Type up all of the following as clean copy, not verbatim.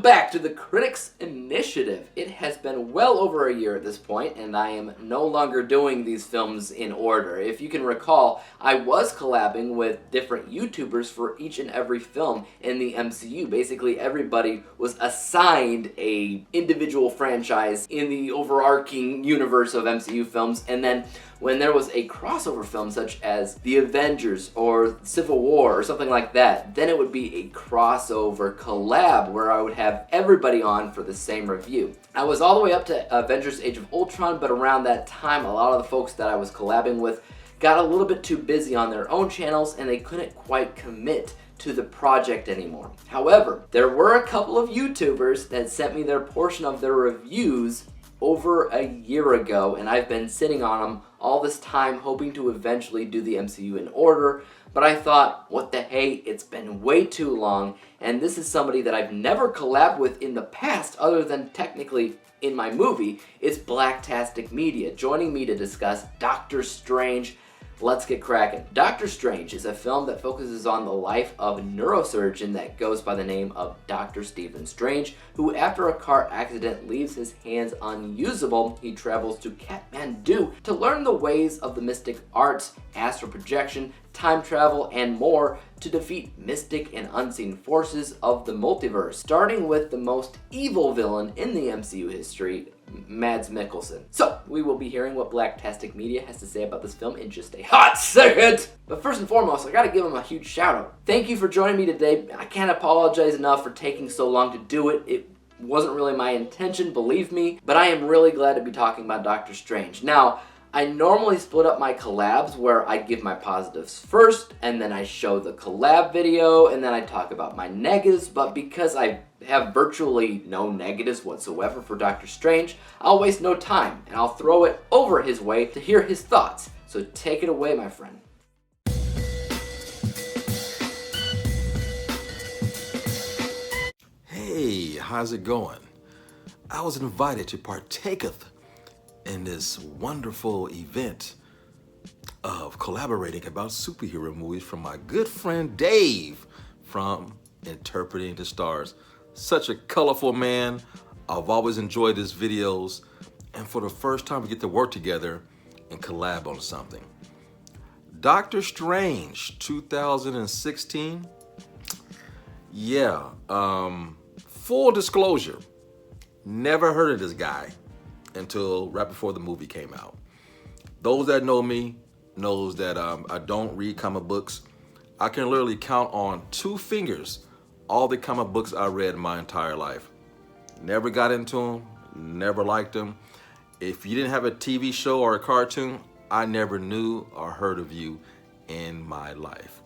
back to the Critics Initiative. It has been well over a year at this point, and I am no longer doing these films in order. If you can recall, I was collabing with different YouTubers for each and every film in the MCU. Basically, everybody was assigned a individual franchise in the overarching universe of MCU films, and then when there was a crossover film such as The Avengers or Civil War or something like that, then it would be a crossover collab where I would have everybody on for the same review. I was all the way up to Avengers Age of Ultron, but around that time, a lot of the folks that I was collabing with got a little bit too busy on their own channels and they couldn't quite commit to the project anymore. However, there were a couple of YouTubers that sent me their portion of their reviews over a year ago, and I've been sitting on them all this time hoping to eventually do the MCU in order, but I thought, what the hey, it's been way too long, and this is somebody that I've never collabed with in the past other than technically in my movie. It's Blacktastic Media, joining me to discuss Doctor Strange. Let's get cracking. Doctor Strange is a film that focuses on the life of a neurosurgeon that goes by the name of Dr. Stephen Strange, who after a car accident leaves his hands unusable. He travels to Kathmandu to learn the ways of the mystic arts, astral projection, time travel, and more to defeat mystic and unseen forces of the multiverse, starting with the most evil villain in the MCU history, Mads Mikkelsen. So, we will be hearing what Blacktastic Media has to say about this film in just a hot second! But first and foremost, I gotta give him a huge shout out. Thank you for joining me today. I can't apologize enough for taking so long to do it. It wasn't really my intention, believe me, but I am really glad to be talking about Doctor Strange. Now, I normally split up my collabs where I give my positives first, and then I show the collab video, and then I talk about my negatives, but because I have virtually no negatives whatsoever for Doctor Strange, I'll waste no time, and I'll throw it over his way to hear his thoughts. So take it away, my friend. Hey, how's it going? I was invited to partaketh in this wonderful event of collaborating about superhero movies from my good friend Dave from Interpreting the Stars. Such a colorful man. I've always enjoyed his videos, and for the first time we get to work together and collab on something. Doctor Strange 2016. Yeah, full disclosure, never heard of this guy until right before the movie came out. Those that know me knows that I don't read comic books. I can literally count on 2 fingers all the comic books I read my entire life. Never got into them, never liked them. If you didn't have a TV show or a cartoon, I never knew or heard of you in my life.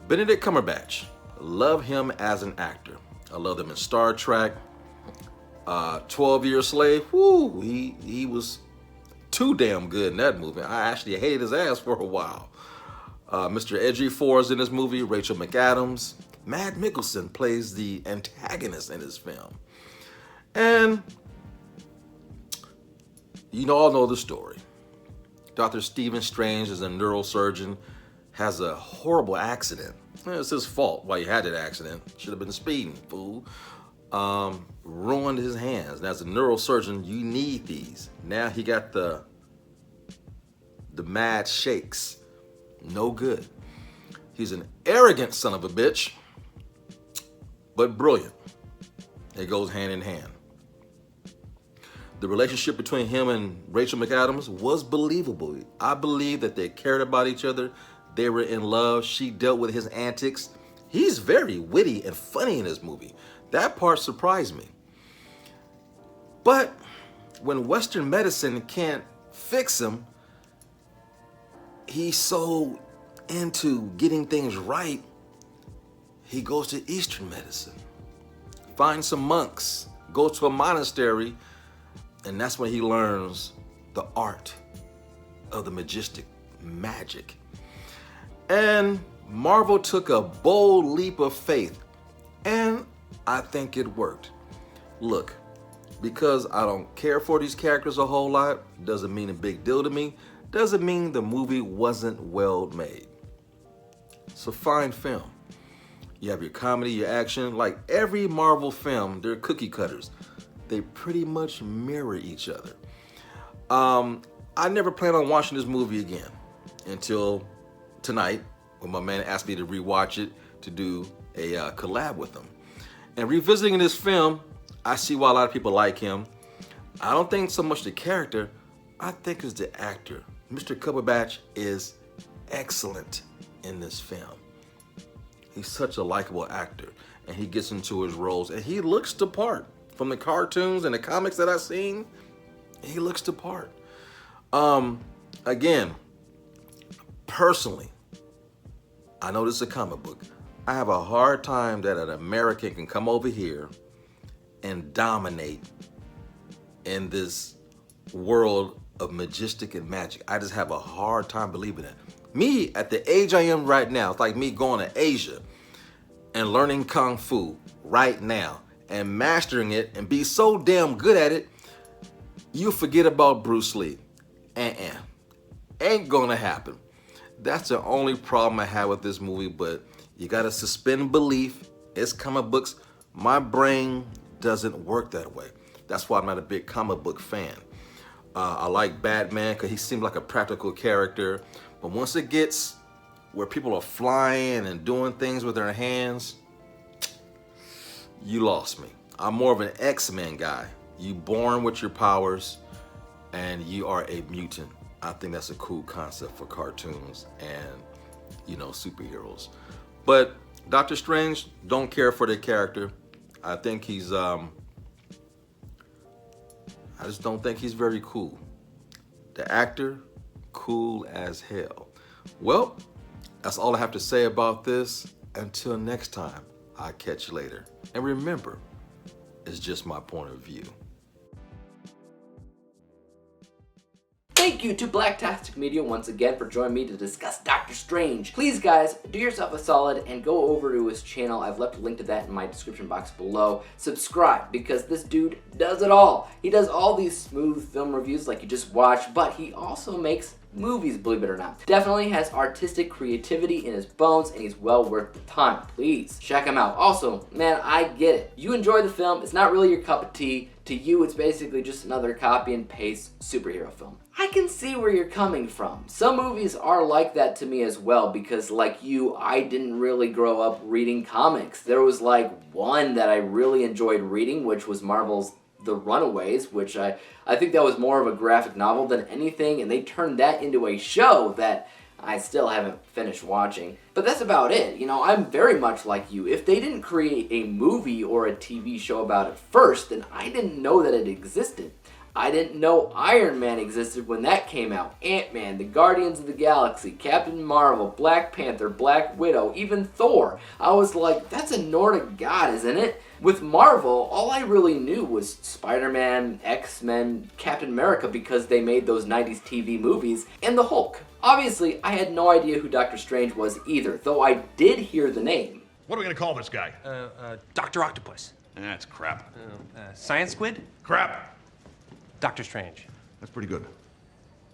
Benedict Cumberbatch, love him as an actor. I love him in Star Trek, 12 Years Slave. Whoo, he was too damn good in that movie. I actually hated his ass for a while. Mr. Edgy Fours in this movie, Rachel McAdams. Mads Mikkelsen plays the antagonist in this film. And you all know the story. Dr. Stephen Strange is a neurosurgeon, has a horrible accident. It's his fault why he had that accident. Should have been speeding, fool. Ruined his hands. And as a neurosurgeon, you need these. Now he got the mad shakes. No good. He's an arrogant son of a bitch, but brilliant. It goes hand in hand. The relationship between him and Rachel McAdams was believable. I believe that they cared about each other. They were in love. She dealt with his antics. He's very witty and funny in this movie. That part surprised me. But when Western medicine can't fix him, he's so into getting things right, he goes to Eastern medicine, finds some monks, goes to a monastery, and that's when he learns the art of the majestic magic. And Marvel took a bold leap of faith, and I think it worked. Look, because I don't care for these characters a whole lot, doesn't mean a big deal to me, doesn't mean the movie wasn't well made. It's a fine film. You have your comedy, your action. Like every Marvel film, they're cookie cutters. They pretty much mirror each other. I never plan on watching this movie again until tonight when my man asked me to rewatch it to do a collab with him. And revisiting this film, I see why a lot of people like him. I don't think so much the character, I think it's the actor. Mr. Cumberbatch is excellent in this film. He's such a likable actor, and he gets into his roles, and he looks the part. From the cartoons and the comics that I've seen, he looks the part. Again, personally, I know this is a comic book. I have a hard time that an American can come over here and dominate in this world of majestic and magic. I just have a hard time believing it. Me, at the age I am right now, it's like me going to Asia and learning Kung Fu right now and mastering it and be so damn good at it, you forget about Bruce Lee. Ain't gonna happen. That's the only problem I have with this movie, but you gotta suspend belief. It's comic books. My brain doesn't work that way. That's why I'm not a big comic book fan. I like Batman because he seems like a practical character, but once it gets where people are flying and doing things with their hands, you lost me. I'm more of an X-Men guy. You born with your powers and you are a mutant. I think that's a cool concept for cartoons and, superheroes. But Doctor Strange, don't care for the character. I think he's, I just don't think he's very cool. The actor, cool as hell. Well, that's all I have to say about this. Until next time, I'll catch you later. And remember, it's just my point of view. Thank you to Blacktastic Media once again for joining me to discuss Doctor Strange. Please guys, do yourself a solid and go over to his channel. I've left a link to that in my description box below. Subscribe, because this dude does it all. He does all these smooth film reviews like you just watched, but he also makes movies, believe it or not. Definitely has artistic creativity in his bones, and he's well worth the time. Please check him out. Also, man, I get it. You enjoy the film, it's not really your cup of tea. To you, it's basically just another copy and paste superhero film. I can see where you're coming from. Some movies are like that to me as well, because like you, I didn't really grow up reading comics. There was like one that I really enjoyed reading, which was Marvel's The Runaways, which I think that was more of a graphic novel than anything, and they turned that into a show that I still haven't finished watching. But that's about it. I'm very much like you. If they didn't create a movie or a TV show about it first, then I didn't know that it existed. I didn't know Iron Man existed when that came out. Ant-Man, the Guardians of the Galaxy, Captain Marvel, Black Panther, Black Widow, even Thor. I was like, that's a Nordic god, isn't it? With Marvel, all I really knew was Spider-Man, X-Men, Captain America, because they made those 90s TV movies, and the Hulk. Obviously, I had no idea who Doctor Strange was either, though I did hear the name. What are we gonna call this guy? Dr. Octopus. That's crap. Science Squid? Crap. Doctor Strange. That's pretty good.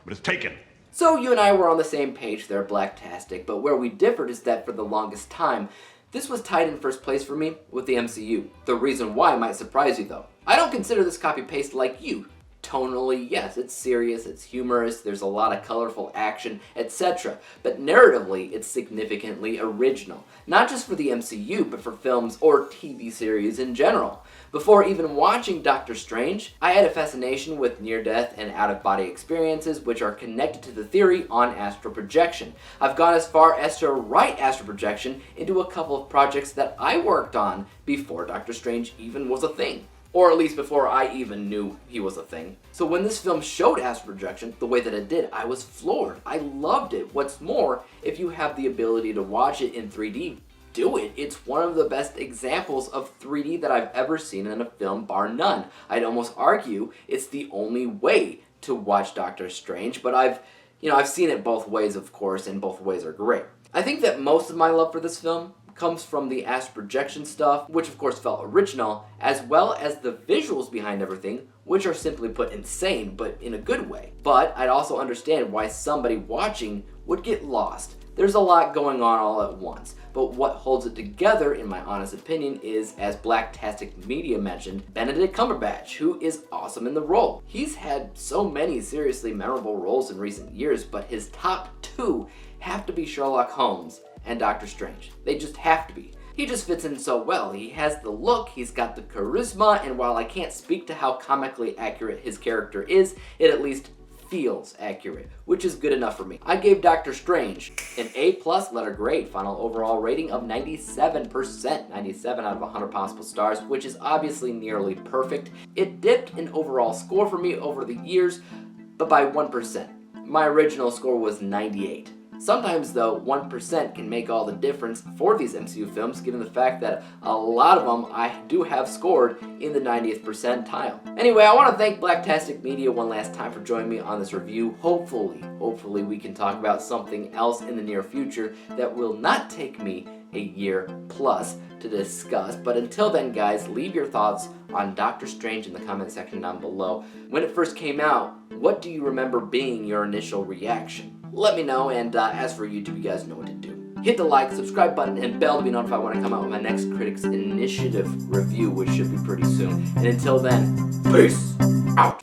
But it's taken. So you and I were on the same page there, Blacktastic, but where we differed is that for the longest time, this was tied in first place for me with the MCU. The reason why might surprise you though. I don't consider this copy-paste like you. Tonally, yes, it's serious, it's humorous, there's a lot of colorful action, etc. But narratively, it's significantly original. Not just for the MCU, but for films or TV series in general. Before even watching Doctor Strange, I had a fascination with near-death and out-of-body experiences which are connected to the theory on astral projection. I've gone as far as to write astral projection into a couple of projects that I worked on before Doctor Strange even was a thing. Or at least before I even knew he was a thing. So when this film showed astral projection the way that it did, I was floored. I loved it. What's more, if you have the ability to watch it in 3D, do it. It's one of the best examples of 3D that I've ever seen in a film, bar none. I'd almost argue it's the only way to watch Doctor Strange, but I've seen it both ways, of course, and both ways are great. I think that most of my love for this film comes from the astral projection stuff, which of course felt original, as well as the visuals behind everything, which are simply put insane, but in a good way. But I'd also understand why somebody watching would get lost. There's a lot going on all at once, but what holds it together, in my honest opinion, is, as Blacktastic Media mentioned, Benedict Cumberbatch, who is awesome in the role. He's had so many seriously memorable roles in recent years, but his top two have to be Sherlock Holmes and Doctor Strange. They just have to be. He just fits in so well. He has the look, he's got the charisma, and while I can't speak to how comically accurate his character is, it at least feels accurate, which is good enough for me. I gave Doctor Strange an A+ letter grade, final overall rating of 97%, 97 out of 100 possible stars, which is obviously nearly perfect. It dipped in overall score for me over the years, but by 1%. My original score was 98. Sometimes, though, 1% can make all the difference for these MCU films, given the fact that a lot of them I do have scored in the 90th percentile. Anyway, I want to thank Blacktastic Media one last time for joining me on this review. Hopefully we can talk about something else in the near future that will not take me a year plus to discuss. But until then, guys, leave your thoughts on Doctor Strange in the comment section down below. When it first came out, what do you remember being your initial reaction? Let me know, and as for YouTube, you guys know what to do. Hit the like, subscribe button, and bell to be notified when I come out with my next Critics Initiative review, which should be pretty soon. And until then, peace out!